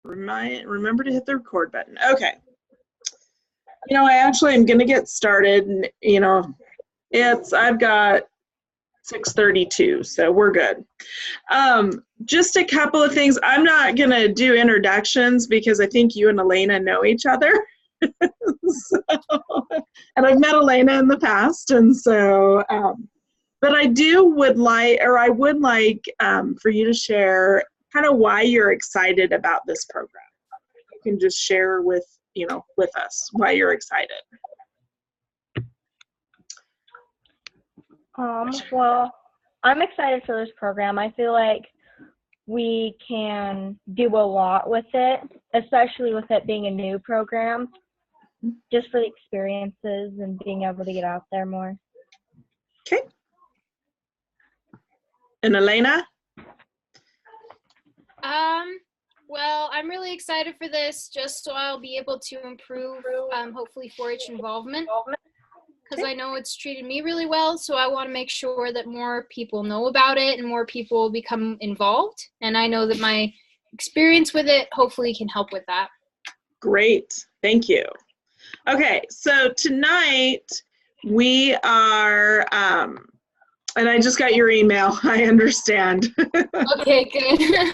Remember to hit the record button. Okay. I actually am going to get started, and I've got 6:32, so we're good. Just a couple of things. I'm not going to do introductions because I think you and Elena know each other. And I've met Elena in the past, and so, but I would like for you to share kind of why you're excited about this program. You can just share with us why you're excited. Well, I'm excited for this program. I feel like we can do a lot with it, especially with it being a new program, just for the experiences and being able to get out there more. Okay. And Elena? Well, I'm really excited for this just so I'll be able to improve, hopefully 4-H involvement, because I know it's treated me really well, so I want to make sure that more people know about it and more people become involved, and I know that my experience with it hopefully can help with that. Great, thank you. Okay, so tonight we are, and I just got your email, I understand. Okay, good.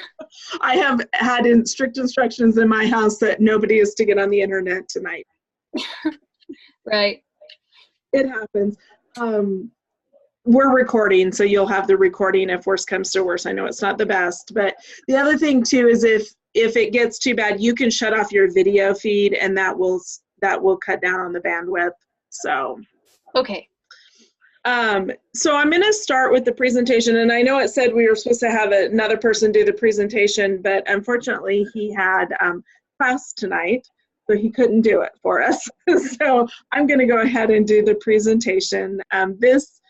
I have had strict instructions in my house that nobody is to get on the internet tonight. Right. It happens. We're recording, so you'll have the recording if worse comes to worse. I know it's not the best, but the other thing too is if it gets too bad, you can shut off your video feed, and that will cut down on the bandwidth. So. Okay. So I'm going to start with the presentation, and I know it said we were supposed to have another person do the presentation, but unfortunately he had class tonight, so he couldn't do it for us. So I'm going to go ahead and do the presentation. This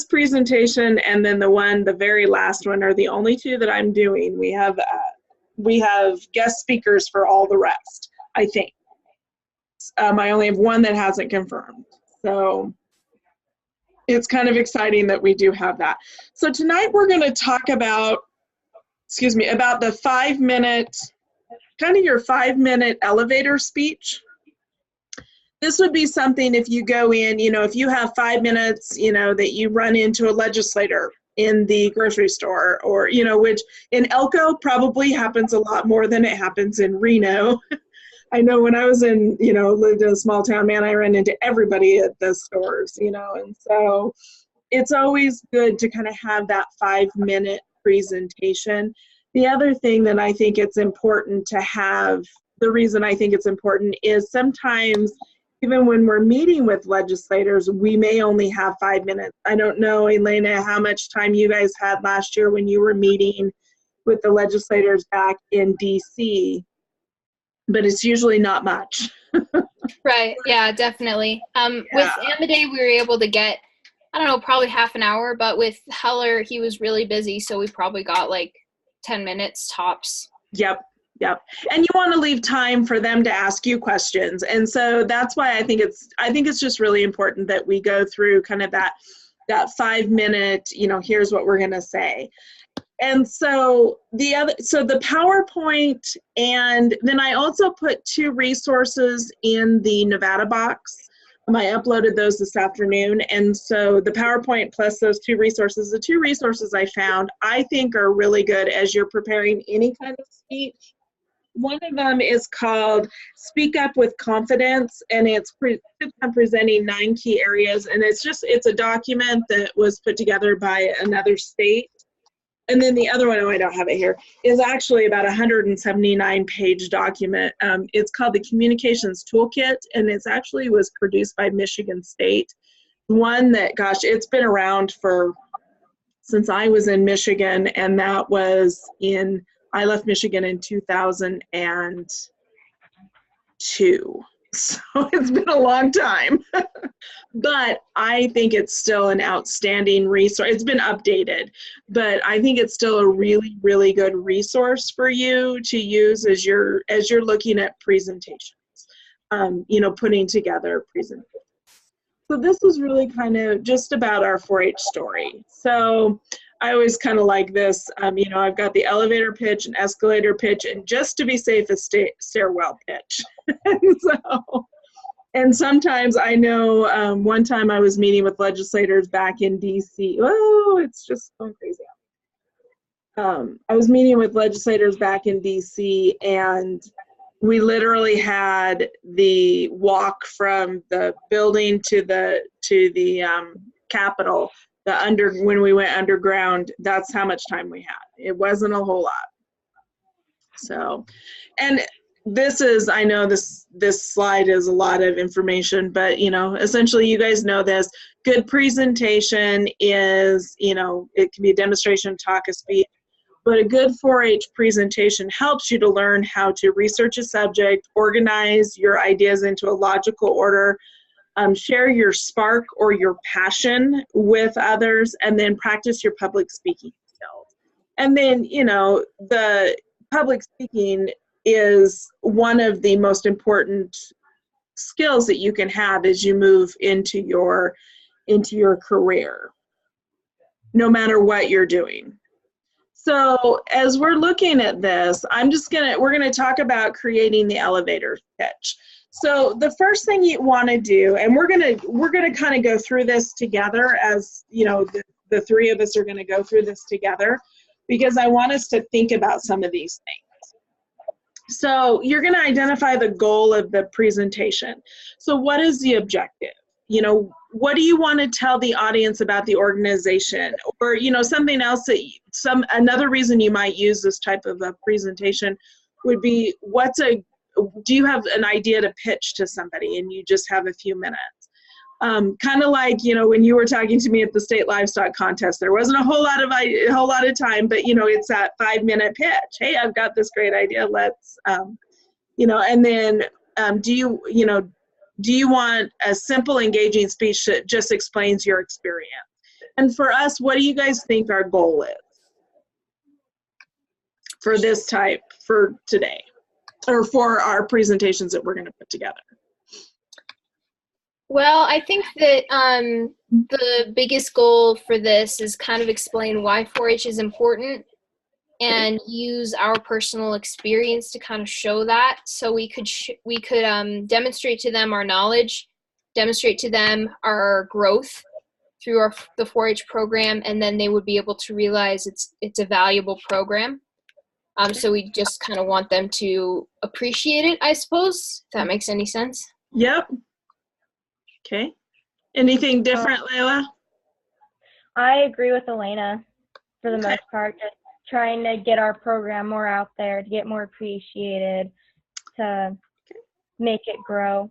presentation and then the very last one are the only two that I'm doing. We have guest speakers for all the rest, I think. I only have one that hasn't confirmed. So it's kind of exciting that we do have that. So tonight we're going to talk about the 5-minute, kind of your 5-minute elevator speech. This would be something if you go in, if you have 5 minutes, that you run into a legislator in the grocery store, or, which in Elko probably happens a lot more than it happens in Reno. I know when I was lived in a small town, man, I ran into everybody at the stores, and so it's always good to kind of have that 5-minute presentation. The other thing that I think it's important to have, the reason I think it's important is sometimes even when we're meeting with legislators, we may only have 5 minutes. I don't know, Elena, how much time you guys had last year when you were meeting with the legislators back in DC. But it's usually not much. Right, yeah, definitely. With Amaday, we were able to get, I don't know, probably half an hour, but with Heller, he was really busy, so we probably got like 10 minutes tops. Yep. And you want to leave time for them to ask you questions. And so that's why I think it's just really important that we go through kind of that 5-minute, here's what we're going to say. And so the PowerPoint, and then I also put 2 resources in the Nevada box. I uploaded those this afternoon, and so the PowerPoint plus those 2 resources, the 2 resources I found, I think are really good as you're preparing any kind of speech. One of them is called Speak Up with Confidence, and it's presenting 9 key areas, and it's a document that was put together by another state. And then the other one, I don't have it here, is actually about a 179-page document. It's called the Communications Toolkit, and it actually was produced by Michigan State. One that, gosh, it's been around since I was in Michigan, and that was I left Michigan in 2002. So it's been a long time. But I think it's still an outstanding resource. It's been updated, but I think it's still a really, really good resource for you to use as you're looking at presentations, putting together presentations. So this is really kind of just about our 4-H story. So I always kind of like this. You know, I've got the elevator pitch, an escalator pitch, and just to be safe, a stairwell pitch. And sometimes I know one time I was meeting with legislators back in DC. Oh, it's just going crazy. I was meeting with legislators back in DC, and we literally had the walk from the building to the Capitol. When we went underground, that's how much time we had. It wasn't a whole lot. So, and this is, I know this slide is a lot of information, but you know, essentially you guys know this. Good presentation is, you know, it can be a demonstration, talk, a speech, but a good 4-H presentation helps you to learn how to research a subject, organize your ideas into a logical order, share your spark or your passion with others, and then practice your public speaking skills. And then, you know, the public speaking is one of the most important skills that you can have as you move into your career, no matter what you're doing. So as we're looking at this, we're gonna talk about creating the elevator pitch. So the first thing you want to do, and we're gonna kind of go through this together, as you know, the three of us are gonna go through this together, because I want us to think about some of these things. So you're gonna identify the goal of the presentation. So what is the objective? You know, what do you want to tell the audience about the organization? Or, you know, something else that another reason you might use this type of a presentation would be, do you have an idea to pitch to somebody and you just have a few minutes? Kind of like, you know, when you were talking to me at the state livestock contest, there wasn't a whole lot of time, but you know, it's that 5-minute pitch. Hey, I've got this great idea. Let's, you know, and then do you want a simple, engaging speech that just explains your experience? And for us, what do you guys think our goal is for this type, for today, or for our presentations that we're going to put together? Well, I think that the biggest goal for this is kind of explain why 4-H is important and use our personal experience to kind of show that. So we could demonstrate to them our knowledge, demonstrate to them our growth through the 4-H program, and then they would be able to realize it's a valuable program. So we just kind of want them to appreciate it, I suppose, if that makes any sense. Yep. Okay. Anything different, Layla? I agree with Elena for the most part. Just trying to get our program more out there, to get more appreciated, to make it grow.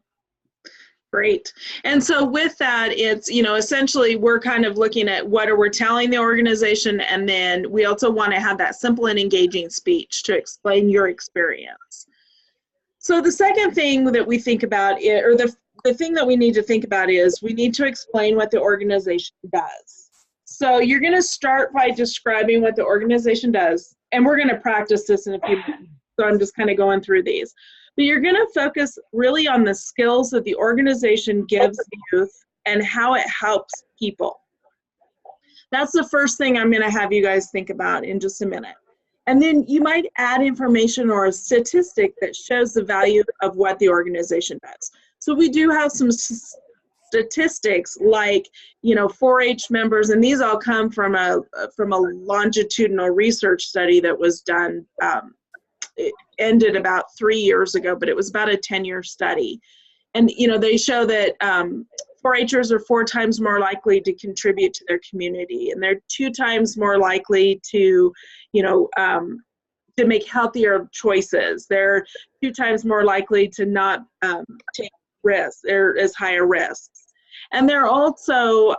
Great. And so with that, it's, you know, essentially we're kind of looking at what we're telling the organization, and then we also want to have that simple and engaging speech to explain your experience. So the second thing that we think about, or the thing that we need to think about, is we need to explain what the organization does. So you're going to start by describing what the organization does, and we're going to practice this in a few minutes, so I'm just kind of going through these. But you're going to focus really on the skills that the organization gives youth and how it helps people. That's the first thing I'm going to have you guys think about in just a minute. And then you might add information or a statistic that shows the value of what the organization does. So we do have some statistics, like, you know, 4-H members, and these all come from a longitudinal research study that was done. It ended about 3 years ago, but it was about a 10-year study. And, you know, they show that 4-Hers are 4 times more likely to contribute to their community, and they're 2 times more likely to, you know, to make healthier choices. They're 2 times more likely to not take risks. There is higher risks. And they're also,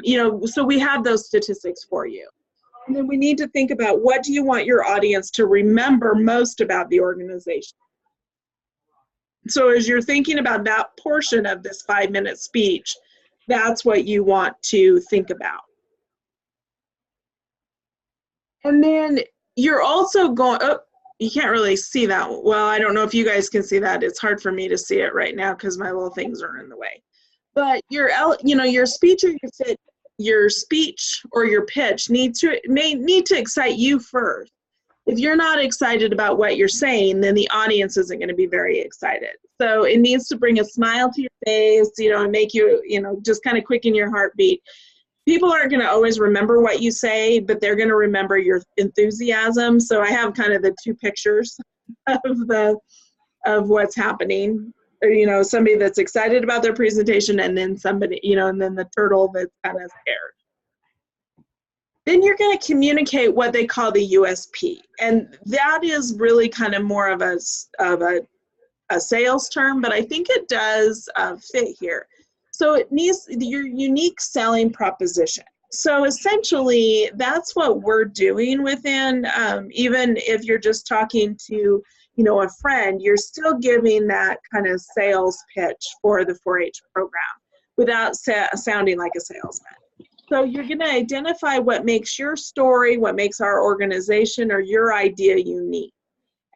you know, so we have those statistics for you. And then we need to think about, what do you want your audience to remember most about the organization? So as you're thinking about that portion of this 5-minute speech, that's what you want to think about. And then you're also going, oh, you can't really see that. Well, I don't know if you guys can see that. It's hard for me to see it right now because my little things are in the way. But your speech or your fit, your speech or your pitch may need to excite you first. If you're not excited about what you're saying, then the audience isn't going to be very excited. So it needs to bring a smile to your face, and make you, just kind of quicken your heartbeat. People aren't going to always remember what you say, but they're going to remember your enthusiasm. So I have kind of the two pictures of what's happening. Somebody that's excited about their presentation, and then somebody, and then the turtle that's kind of scared. Then you're going to communicate what they call the USP. And that is really kind of more of a sales term, but I think it does fit here. So it needs your unique selling proposition. So essentially, that's what we're doing within, even if you're just talking to, a friend, you're still giving that kind of sales pitch for the 4-H program without sounding like a salesman. So you're going to identify what makes your story, what makes our organization or your idea unique.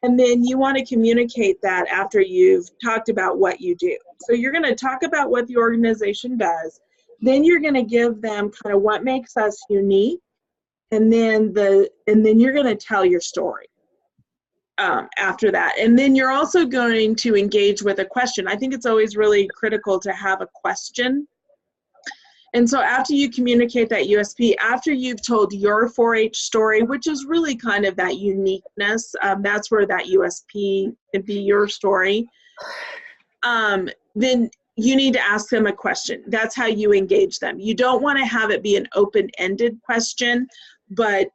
And then you want to communicate that after you've talked about what you do. So you're going to talk about what the organization does. Then you're going to give them kind of what makes us unique. And then you're going to tell your story after that. And then you're also going to engage with a question. I think it's always really critical to have a question. And so after you communicate that USP, after you've told your 4-H story, which is really kind of that uniqueness, that's where that USP can be your story, then you need to ask them a question. That's how you engage them. You don't want to have it be an open-ended question, but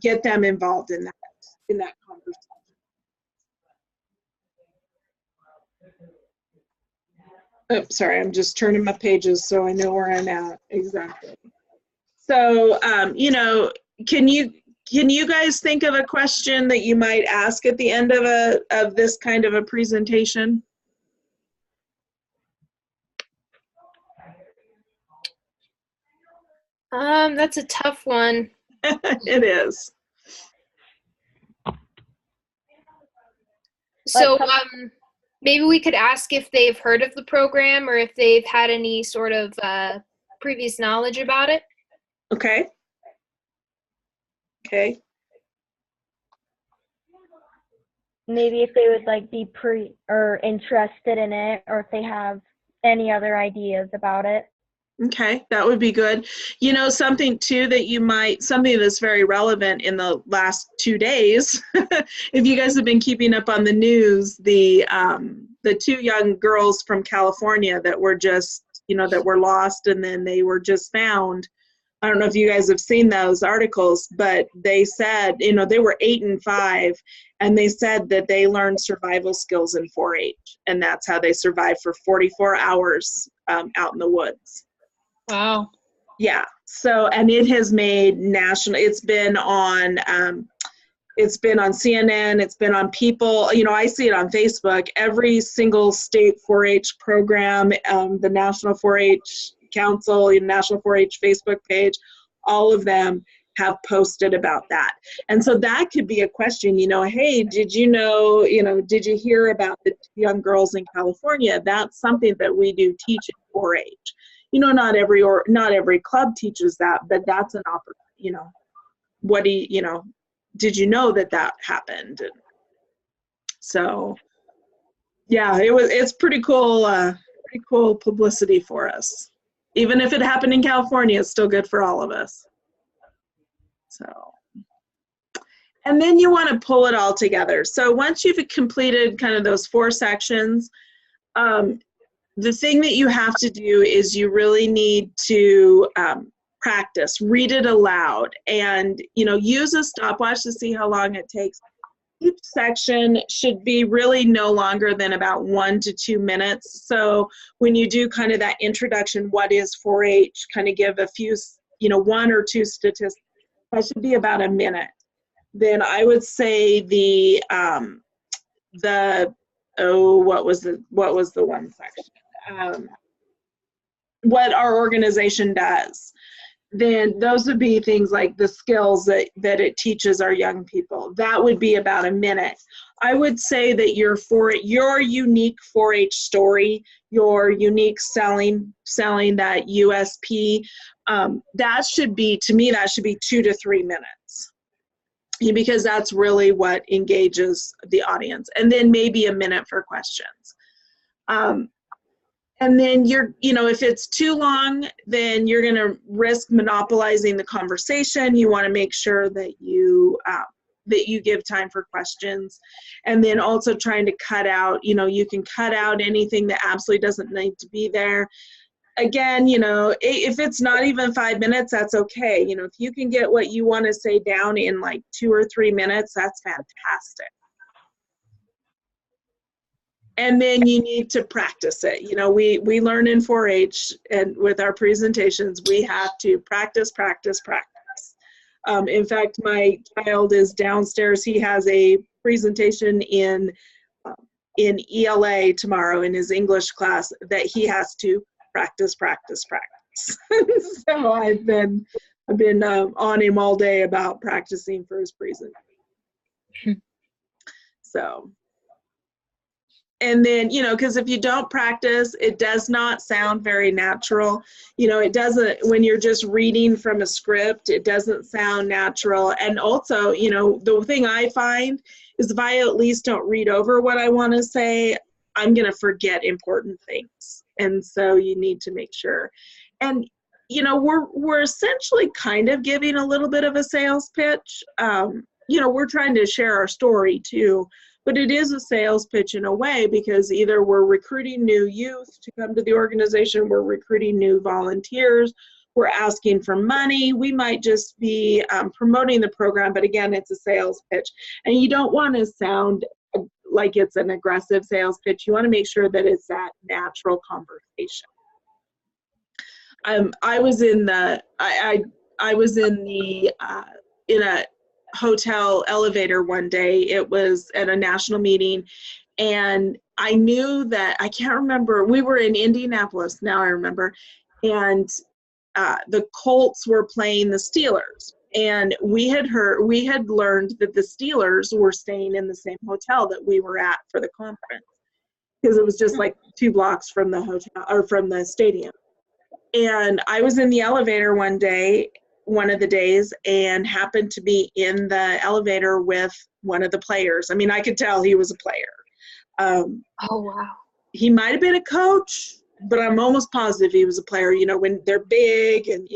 get them involved in that conversation. Oh, sorry, I'm just turning my pages so I know where I'm at exactly. So, can you guys think of a question that you might ask at the end of this kind of a presentation? That's a tough one. It is. So, maybe we could ask if they've heard of the program or if they've had any sort of previous knowledge about it. Okay. Okay. Maybe if they would be interested in it, or if they have any other ideas about it. Okay, that would be good. Something too something that's very relevant in the last 2 days, if you guys have been keeping up on the news, the 2 young girls from California that were just, that were lost and then they were just found. I don't know if you guys have seen those articles, but they said, they were 8 and 5, and they said that they learned survival skills in 4-H, and that's how they survived for 44 hours out in the woods. Wow. Yeah. So, and it has made national, it's been on CNN, it's been on People, I see it on Facebook, every single state 4-H program, the National 4-H Council, National 4-H Facebook page, all of them have posted about that. And so that could be a question, hey, did did you hear about the young girls in California? That's something that we do teach in 4-H. Not every club teaches that, but that's an opportunity. What do you, did you know that happened? And so, yeah, it's pretty cool publicity for us. Even if it happened in California, it's still good for all of us. So, and then you want to pull it all together. So once you've completed kind of those 4 sections, the thing that you have to do is you really need to practice, read it aloud, and use a stopwatch to see how long it takes. Each section should be really no longer than about 1 to 2 minutes. So when you do kind of that introduction, what is 4-H, kind of give a few, 1 or 2 statistics, that should be about a minute. Then I would say what was the one section? What our organization does. Then those would be things like the skills that it teaches our young people. That would be about a minute. I would say that your unique 4-H story, your unique selling that USP, that should be, to me, that should be 2 to 3 minutes, because that's really what engages the audience. And then maybe a minute for questions. And then if it's too long, then you're going to risk monopolizing the conversation. You want to make sure that you give time for questions. And then also trying to cut out, you can cut out anything that absolutely doesn't need to be there. Again, if it's not even 5 minutes, that's okay. If you can get what you want to say down in like 2 or 3 minutes, that's fantastic. And then you need to practice it. We learn in 4-H, and with our presentations, we have to practice, practice, practice. In fact, my child is downstairs. He has a presentation in ELA tomorrow in his English class that he has to practice, practice, practice. So I've been on him all day about practicing for his presentation. So. And then, because if you don't practice, it does not sound very natural. It doesn't, when you're just reading from a script, it doesn't sound natural. And also, the thing I find is if I at least don't read over what I want to say, I'm going to forget important things. And so you need to make sure. And, we're essentially kind of giving a little bit of a sales pitch. We're trying to share our story too. But it is a sales pitch in a way, because either we're recruiting new youth to come to the organization, we're recruiting new volunteers, we're asking for money, we might just be promoting the program, but again, it's a sales pitch. And you don't want to sound like it's an aggressive sales pitch. You want to make sure that it's that natural conversation. I was in a hotel elevator one day. It was at a national meeting, and I knew that, I can't remember, we were in Indianapolis, now I remember, and the Colts were playing the Steelers, and we had learned that the Steelers were staying in the same hotel that we were at for the conference, because it was just like 2 blocks from the hotel, or from the stadium. And I was in the elevator one of the days, and happened to be in the elevator with one of the players. I mean, I could tell he was a player. Oh, wow. He might have been a coach, but I'm almost positive he was a player, when they're big and,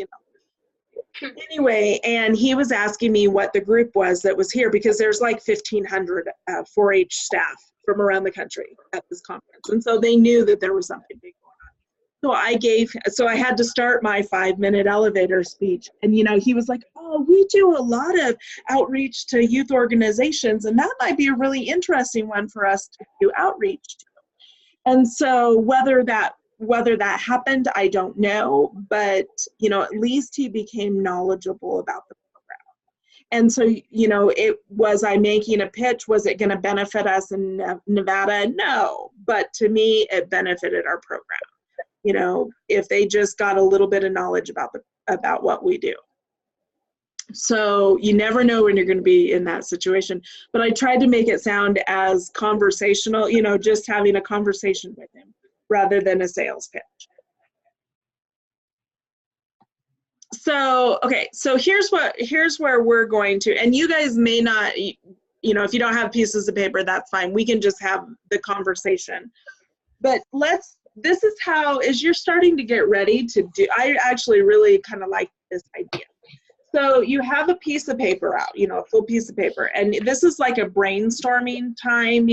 Anyway, and he was asking me what the group was that was here, because there's like 1,500 4-H staff from around the country at this conference. And so they knew that there was something big going on. So I had to start my 5-minute elevator speech. And, he was like, oh, we do a lot of outreach to youth organizations, and that might be a really interesting one for us to do outreach to. And so whether that happened, I don't know, but, at least he became knowledgeable about the program. And so, was I making a pitch? Was it going to benefit us in Nevada? No, but to me, it benefited our program. If they just got a little bit of knowledge about what we do. So you never know when you're going to be in that situation. But I tried to make it sound as conversational, just having a conversation with him rather than a sales pitch. So, okay, so here's where we're going to, and you guys may not, if you don't have pieces of paper, that's fine. We can just have the conversation. But this is how, as you're starting to get ready to do, I actually really kind of like this idea. So you have a piece of paper out, a full piece of paper. And this is like a brainstorming time,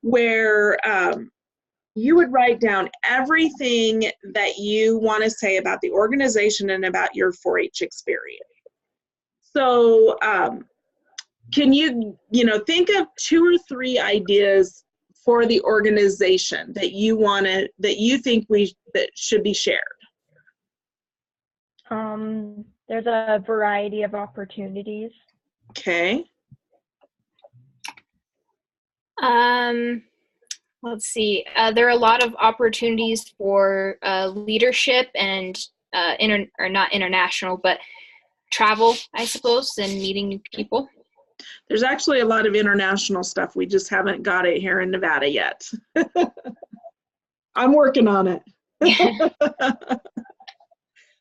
where you would write down everything that you want to say about the organization and about your 4-H experience. So can you, think of 2 or 3 ideas for the organization that you think that should be shared? There's a variety of opportunities. Okay. Let's see. There are a lot of opportunities for leadership and not international, but travel, I suppose, and meeting new people. There's actually a lot of international stuff. We just haven't got it here in Nevada yet. I'm working on it.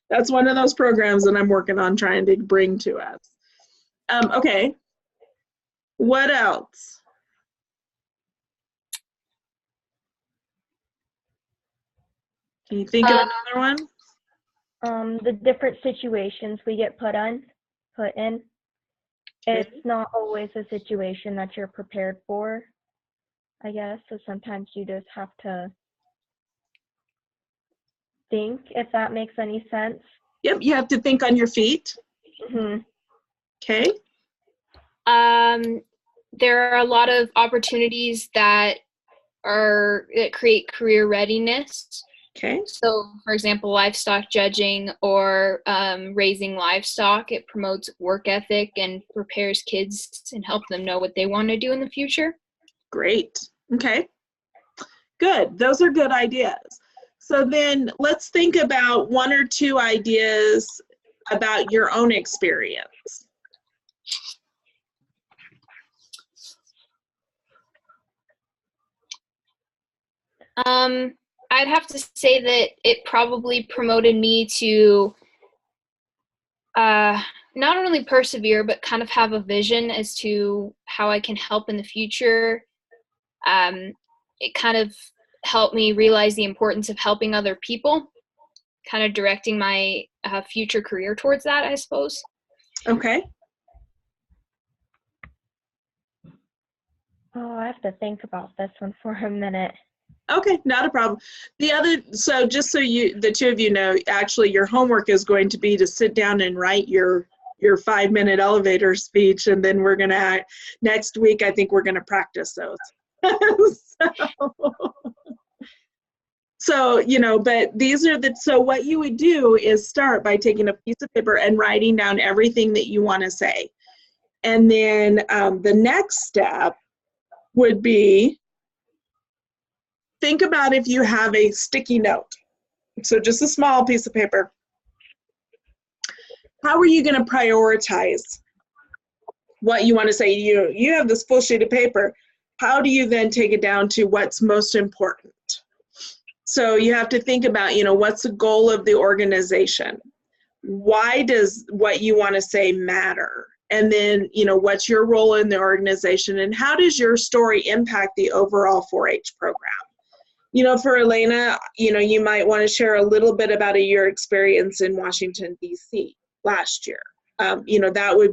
That's one of those programs that I'm working on trying to bring to us. Okay. What else? Can you think of another one? The different situations we get put in. Okay. It's not always a situation that you're prepared for, I guess. So sometimes you just have to think, if that makes any sense. Yep, you have to think on your feet. Mm-hmm. Okay. There are a lot of opportunities that create career readiness. Okay. So, for example, livestock judging or raising livestock, it promotes work ethic and prepares kids and help them know what they want to do in the future. Great. Okay. Good. Those are good ideas. So then let's think about one or two ideas about your own experience. I'd have to say that it probably promoted me to not only persevere, but kind of have a vision as to how I can help in the future. It kind of helped me realize the importance of helping other people, kind of directing my future career towards that, I suppose. Okay. Oh, I have to think about this one for a minute. Okay, not a problem. The other, so just so the two of you know, actually your homework is going to be to sit down and write your 5-minute elevator speech, and then we're gonna, next week, I think we're gonna practice those. So, you know, but these are so what you would do is start by taking a piece of paper and writing down everything that you want to say. And then the next step would be, think about if you have a sticky note. So just a small piece of paper. How are you going to prioritize what you want to say? You have this full sheet of paper. How do you then take it down to what's most important? So you have to think about, you know, what's the goal of the organization? Why does what you want to say matter? And then, you know, what's your role in the organization, and how does your story impact the overall 4-H program? You know, for Elena, you know, you might want to share a little bit about your experience in Washington, D.C. last year. You know, that would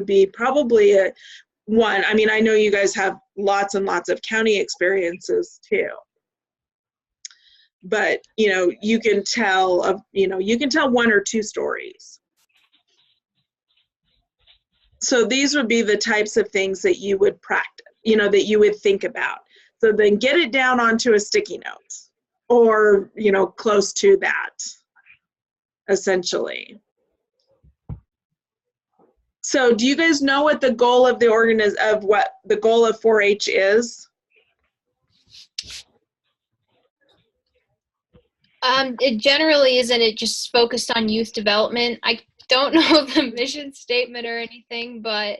be probably a one. I mean, I know you guys have lots and lots of county experiences too. But, you know, you can tell 1 or 2 stories. So these would be the types of things that you would practice, you know, that you would think about. So then get it down onto a sticky note, or, you know, close to that, essentially. So do you guys know what the goal of what the goal of 4-H is? It generally isn't it just focused on youth development. I don't know the mission statement or anything, but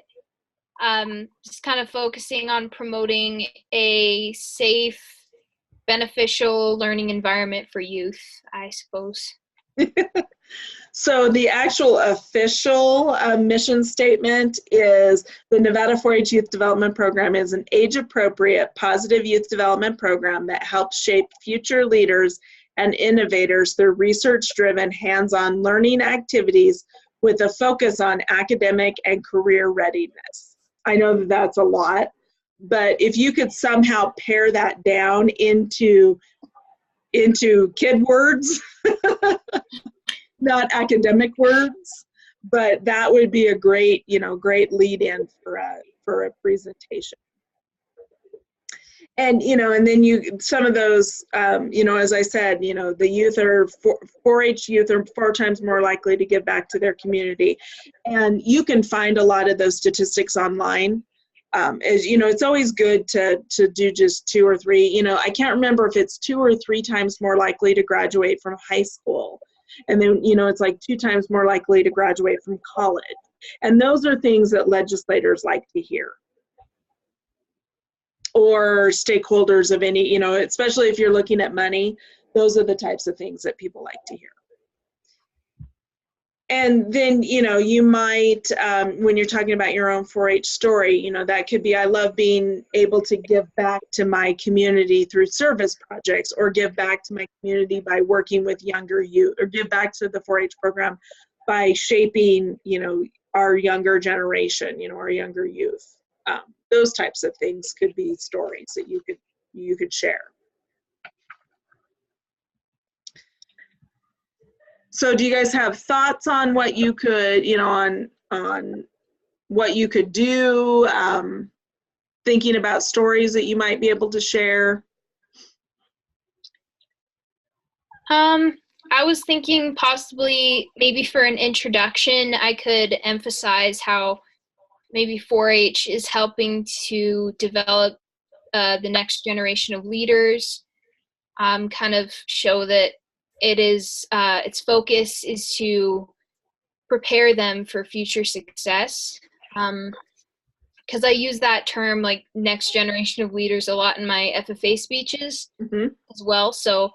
just kind of focusing on promoting a safe, beneficial learning environment for youth, I suppose. So the actual official mission statement is the Nevada 4-H Youth Development Program is an age-appropriate, positive youth development program that helps shape future leaders and innovators through research-driven, hands-on learning activities with a focus on academic and career readiness. I know that that's a lot, but if you could somehow pare that down into kid words, not academic words, but that would be a great, you know, great lead-in for a presentation. And, you know, and then some of those, you know, as I said, you know, the youth 4-H youth are 4 times more likely to give back to their community. And you can find a lot of those statistics online. As you know, it's always good to do just 2 or 3. You know, I can't remember if it's 2 or 3 times more likely to graduate from high school. And then, you know, it's like 2 times more likely to graduate from college. And those are things that legislators like to hear. Or stakeholders of any, you know, especially if you're looking at money, those are the types of things that people like to hear. And then, you know, you might, when you're talking about your own 4-H story, you know, that could be, I love being able to give back to my community through service projects, or give back to my community by working with younger youth, or give back to the 4-H program by shaping, you know, our younger generation, you know, our younger youth. Those types of things could be stories that you could share. So do you guys have thoughts on what you could, you know, on what you could do, thinking about stories that you might be able to share? I was thinking possibly maybe for an introduction, I could emphasize how maybe 4-H is helping to develop the next generation of leaders, kind of show that it is its focus is to prepare them for future success. Because I use that term, like next generation of leaders, a lot in my FFA speeches as well. So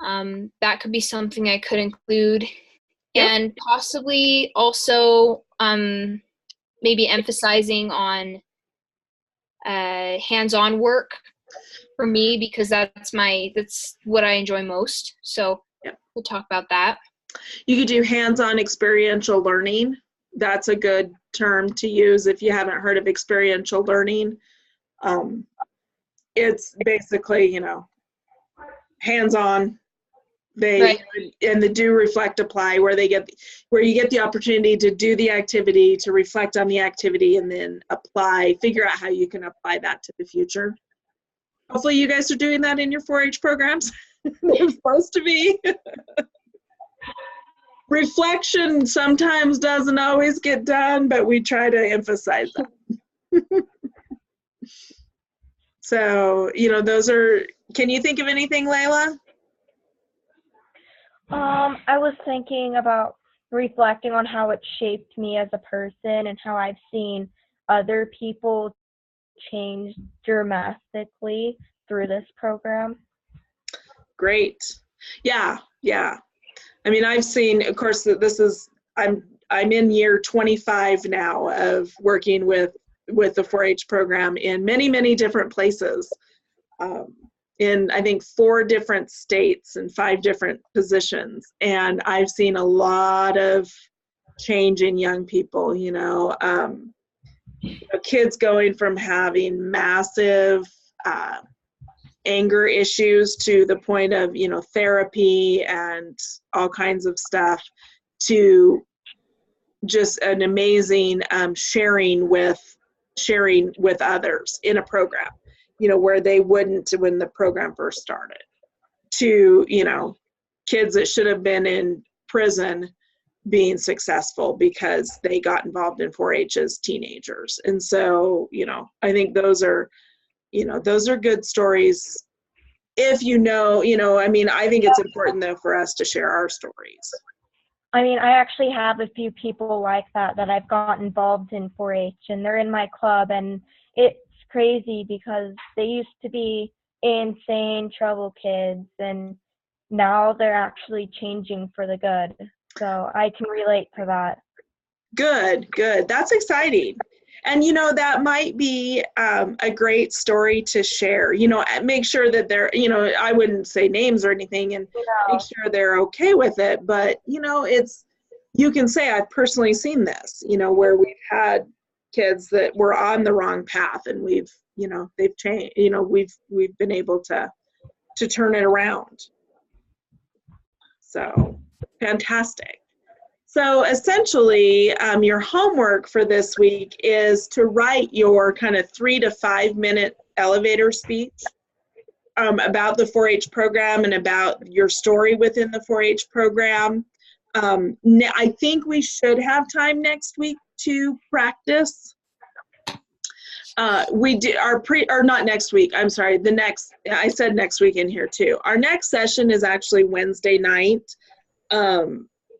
that could be something I could include. Yep. And possibly also maybe emphasizing on hands-on work for me, because that's what I enjoy most. So yep. We'll talk about that. You could do hands-on experiential learning. That's a good term to use if you haven't heard of experiential learning. It's basically, you know, hands-on. Right. And the do, reflect, apply, where you get the opportunity to do the activity, to reflect on the activity, and then figure out how you can apply that to the future. Hopefully you guys are doing that in your 4-H programs. They're supposed to be. Reflection sometimes doesn't always get done, but we try to emphasize that. So, you know, can you think of anything, Layla? I was thinking about reflecting on how it shaped me as a person and how I've seen other people change dramatically through this program. Great. Yeah. I mean, I've seen, of course, I'm in year 25 now of working with the 4-H program in many, many different places. In, I think, 4 different states and 5 different positions. And I've seen a lot of change in young people, you know, kids going from having massive anger issues to the point of, you know, therapy and all kinds of stuff, to just an amazing sharing with others in a program, you know, where they wouldn't when the program first started, to, you know, kids that should have been in prison being successful because they got involved in 4-H as teenagers. And so, you know, I think those are good stories. If you know, I mean, I think it's important though for us to share our stories. I mean, I actually have a few people like that I've gotten involved in 4-H, and they're in my club, and it's crazy because they used to be insane trouble kids, and now they're actually changing for the good. So I can relate to that. Good. That's exciting. And, you know, that might be a great story to share, you know, make sure that they're, you know, I wouldn't say names or anything, and make sure they're okay with it. But, you know, you can say, I've personally seen this, you know, where we've had kids that were on the wrong path, and we've, you know, they've changed, you know, we've been able to turn it around. So fantastic. So essentially, your homework for this week is to write your kind of 3 to 5 minute elevator speech about the 4-H program and about your story within the 4-H program. I think we should have time next week to practice. We did or not next week, I'm sorry, I said next week in here too. Our next session is actually Wednesday night.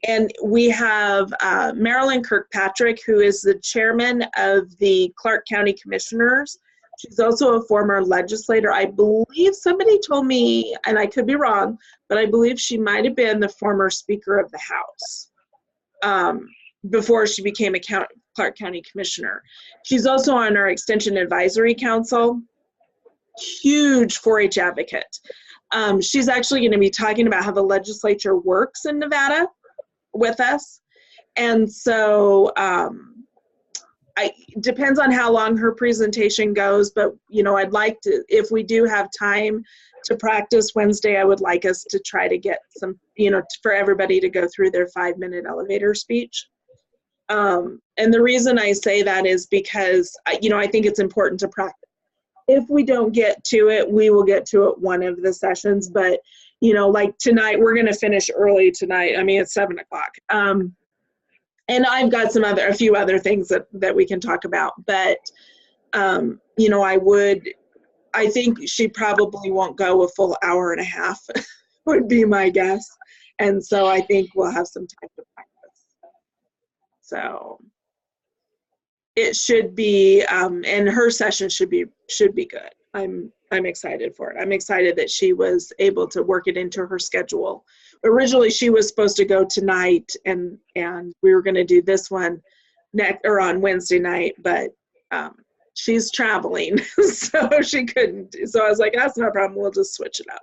And we have Marilyn Kirkpatrick, who is the chairman of the Clark County Commissioners. She's also a former legislator. I believe somebody told me, and I could be wrong, but I believe she might have been the former Speaker of the House. before she became a Clark County Commissioner. She's also on our Extension Advisory Council. Huge 4-H advocate. She's actually going to be talking about how the legislature works in Nevada with us. And so depends on how long her presentation goes, but I'd like to, if we do have time to practice Wednesday, I would like us to try to get some, for everybody to go through their 5-minute elevator speech. And the reason I say that is because, I think it's important to practice. If we don't get to it, we will get to it one of the sessions, but, like tonight, we're going to finish early tonight. I mean, it's 7 o'clock. And I've got a few other things that we can talk about, but, I think she probably won't go a full hour and a half would be my guess. And so I think we'll have some time to practice. So it should be, and her session should be good. I'm excited for it. I'm excited that she was able to work it into her schedule. Originally, she was supposed to go tonight, and we were going to do this one on Wednesday night, but she's traveling, so she couldn't. So I was like, that's no problem. We'll just switch it up.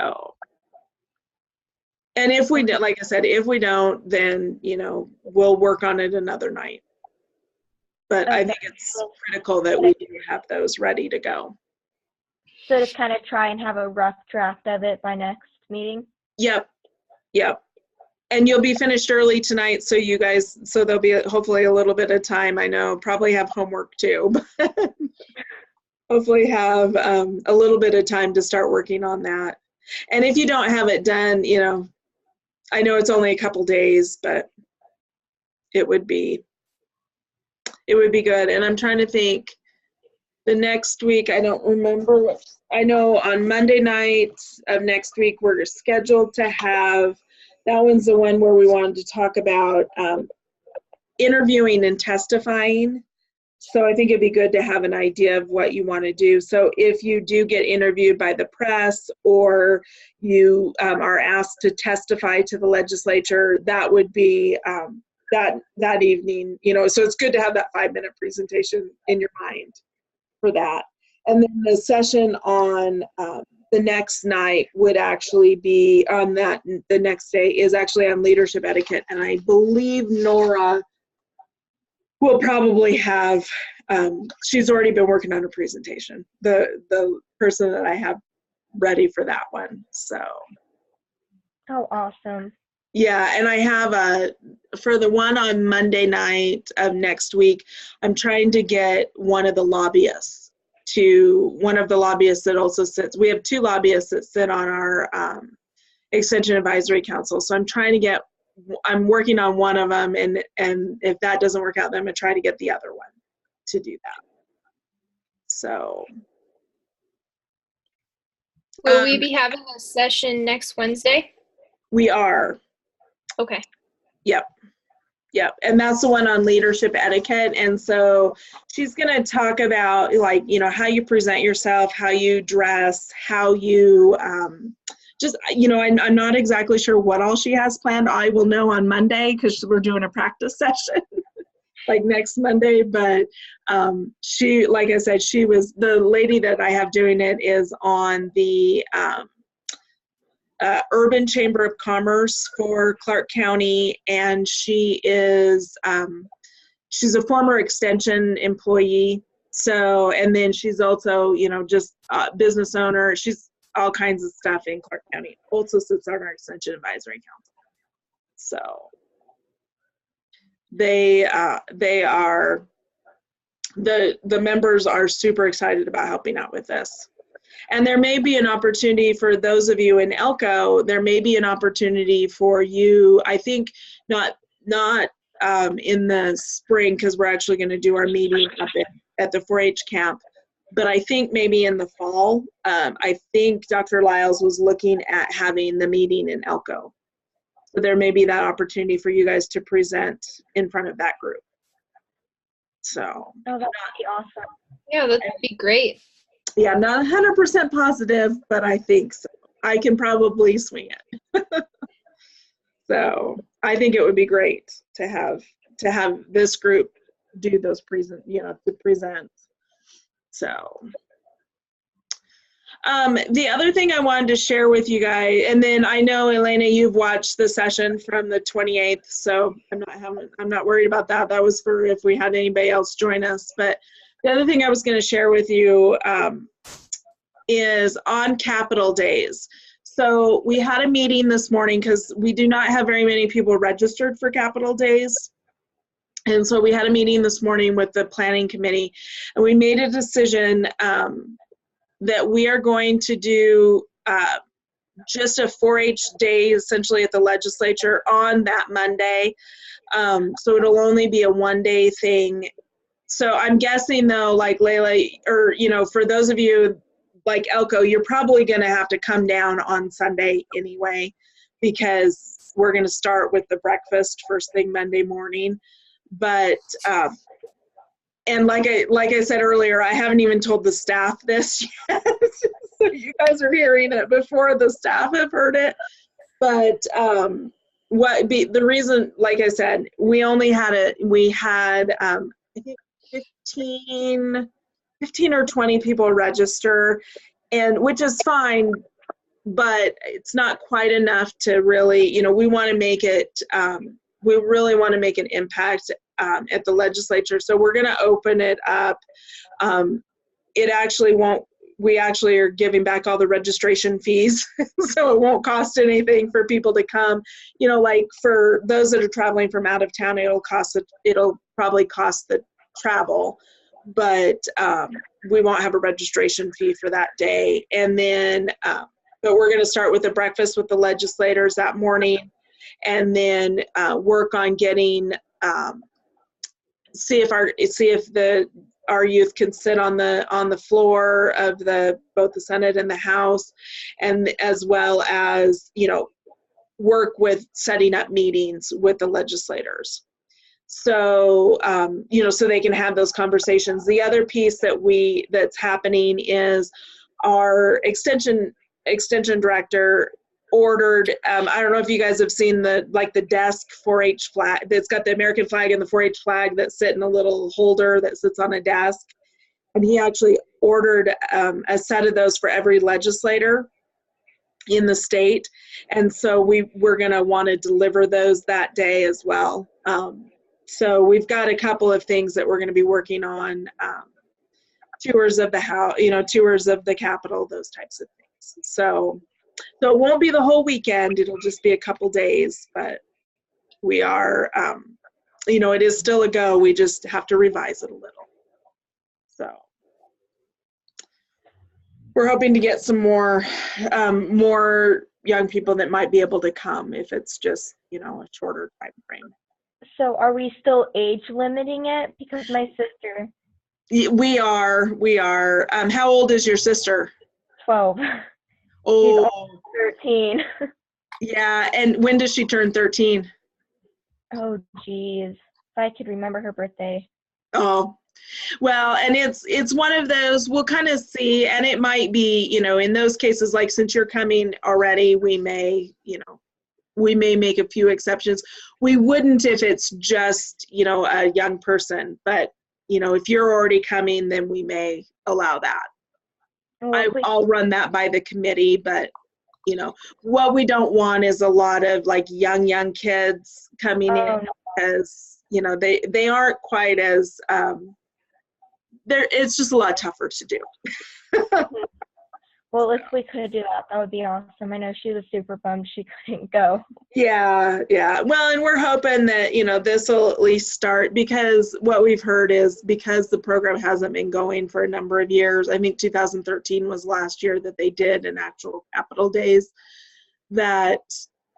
So, and if we did, like I said, if we don't, then we'll work on it another night. But I think it's critical that we have those ready to go. So just kind of try and have a rough draft of it by next meeting? Yep. And you'll be finished early tonight, so there'll be hopefully a little bit of time. I know, probably have homework too, but hopefully have a little bit of time to start working on that. And if you don't have it done, I know it's only a couple days, but it would be good. And I'm trying to think, the next week, I don't remember I know on Monday night of next week, we're scheduled to have, that one's the one where we wanted to talk about interviewing and testifying. So I think it'd be good to have an idea of what you want to do. So if you do get interviewed by the press, or you are asked to testify to the legislature, that would be that evening, so it's good to have that 5-minute presentation in your mind for that. And then the session on the next night would actually be on the next day is actually on leadership etiquette. And I believe Nora will probably have, she's already been working on a presentation, the person that I have ready for that one, so. Oh, awesome. Yeah, and I have for the one on Monday night of next week, I'm trying to get one of the lobbyists that also sits, we have 2 lobbyists that sit on our Extension Advisory Council. So I'm working on one of them, and if that doesn't work out, then I'm going to try to get the other one to do that. So. Will we be having a session next Wednesday? We are. Okay. Yep. And that's the one on leadership etiquette. And so she's going to talk about how you present yourself, how you dress, how you I'm not exactly sure what all she has planned. I will know on Monday because we're doing a practice session like next Monday. But she, like I said, she was the lady that I have doing it is on the Urban Chamber of Commerce for Clark County, and she is she's a former Extension employee. So, and then she's also just a business owner. She's all kinds of stuff in Clark County. Also sits on our Extension Advisory Council. So they are the members are super excited about helping out with this. And there may be an opportunity for those of you in Elko, there may be an opportunity for you, I think not in the spring, because we're actually going to do our meeting up at the 4-H camp, but I think maybe in the fall. I think Dr. Lyles was looking at having the meeting in Elko. So there may be that opportunity for you guys to present in front of that group. So. Oh, that would be awesome. Yeah, that would be great. Yeah, not 100% positive, but I think so. I can probably swing it. So I think it would be great to have this group do those to present. So the other thing I wanted to share with you guys, and then I know, Elena, you've watched the session from the 28th, so I'm not worried about that. That was for if we had anybody else join us. But the other thing I was going to share with you is on Capital Days. So we had a meeting this morning because we do not have very many people registered for Capital Days. And so we had a meeting this morning with the planning committee, and we made a decision that we are going to do just a 4-H day essentially at the legislature on that Monday. So it'll only be a 1-day thing. So I'm guessing though, like Layla, or, for those of you like Elko, you're probably going to have to come down on Sunday anyway, because we're going to start with the breakfast first thing Monday morning. But and like I said earlier, I haven't even told the staff this yet. So you guys are hearing it before the staff have heard it. But the reason, like I said, we had I think 15 or 20 people register, and which is fine, but it's not quite enough to really, we want to make it, we really want to make an impact at the legislature. So we're going to open it up. It actually won't, we actually are giving back all the registration fees. So it won't cost anything for people to come. Like for those that are traveling from out of town, it'll probably cost the travel, but we won't have a registration fee for that day. And then, but we're going to start with the breakfast with the legislators that morning, and then work on getting, see if our youth can sit on the floor of both the Senate and the House, and as well as, work with setting up meetings with the legislators. So, so they can have those conversations. The other piece that's happening is our extension director ordered, I don't know if you guys have seen the desk 4-H flag that's got the American flag and the 4-H flag that sit in a little holder that sits on a desk. And he actually ordered a set of those for every legislator in the state. And so we're going to want to deliver those that day as well. So we've got a couple of things that we're going to be working on, tours of the House, tours of the Capitol, those types of things. So it won't be the whole weekend. It'll just be a couple days, but we are, it is still a go. We just have to revise it a little. So we're hoping to get some more young people that might be able to come if it's just, a shorter time frame. So are we still age limiting it? Because my sister. We are. How old is your sister? 12. Oh. She's 13. Yeah, and when does she turn 13? Oh, geez. If I could remember her birthday. Oh, well, and it's one of those, we'll kind of see, and it might be, in those cases, like since you're coming already, we may make a few exceptions. We wouldn't if it's just, a young person, but, if you're already coming, then we may allow that. Well, I'll run that by the committee, but, what we don't want is a lot of like young kids coming in because, they aren't quite as, it's just a lot tougher to do. Well, if we could do that, that would be awesome. I know she was super bummed she couldn't go. Yeah. Well, and we're hoping that, this will at least start, because what we've heard is because the program hasn't been going for a number of years, I think 2013 was last year that they did an actual Capital Days, that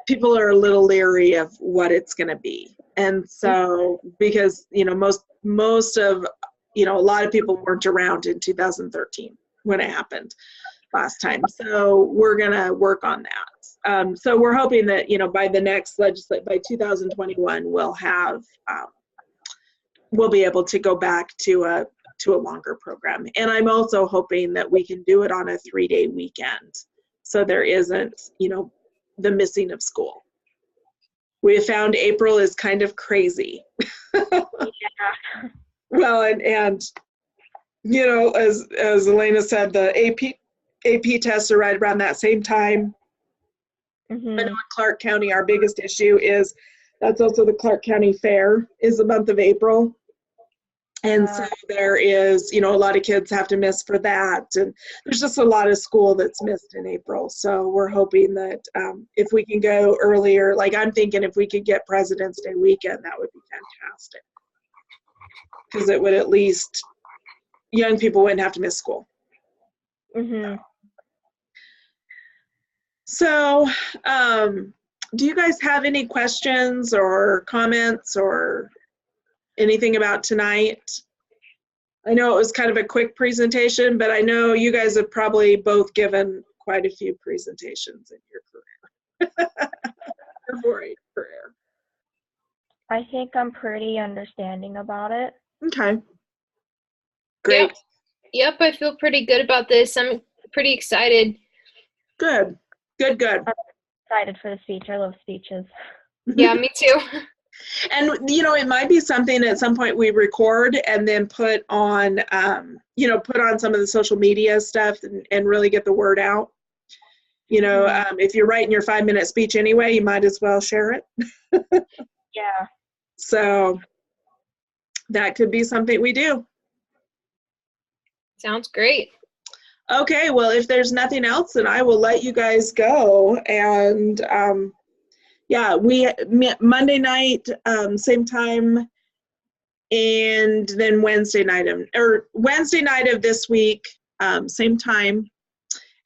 people are a little leery of what it's going to be. And so, because, most of, a lot of people weren't around in 2013 when it happened last time. So we're going to work on that. So we're hoping that, by the next by 2021, we'll be able to go back to a longer program. And I'm also hoping that we can do it on a 3-day weekend, so there isn't, the missing of school. We have found April is kind of crazy. Yeah. Well, and you know, as Elena said, the AP tests are right around that same time. I know Mhm. in Clark County, our biggest issue is that's also the Clark County Fair is the month of April. And so there is, you know, a lot of kids have to miss for that. And there's just a lot of school that's missed in April. So we're hoping that if we can go earlier, like I'm thinking if we could get President's Day weekend, that would be fantastic. Because it would at least, young people wouldn't have to miss school. Mhm. So, do you guys have any questions or comments or anything about tonight? I know it was kind of a quick presentation, but I know you guys have probably both given quite a few presentations in your career, your 4-H career. I think I'm pretty understanding about it. Okay. Great. Yep, I feel pretty good about this. I'm pretty excited. Good. Good. Excited for the speech. I love speeches. Yeah, me too. And, you know, it might be something at some point we record and then put on, you know, put on some of the social media stuff and really get the word out. You know, if you're writing your 5-minute speech anyway, you might as well share it. Yeah. So that could be something we do. Sounds great. Okay, well, if there's nothing else, then I will let you guys go. And yeah, Monday night, same time, and then Wednesday night of this week, same time,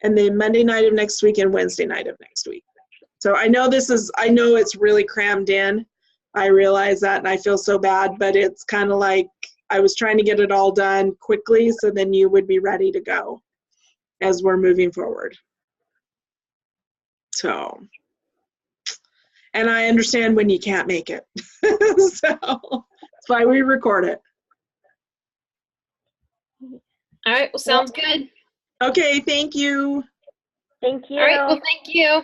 and then Monday night of next week and Wednesday night of next week. So I know it's really crammed in. I realize that, and I feel so bad, but it's kind of like I was trying to get it all done quickly so then you would be ready to go as we're moving forward. So, and I understand when you can't make it. So that's why we record it. All right, well, sounds good. Okay, thank you. Thank you. All right, well, thank you.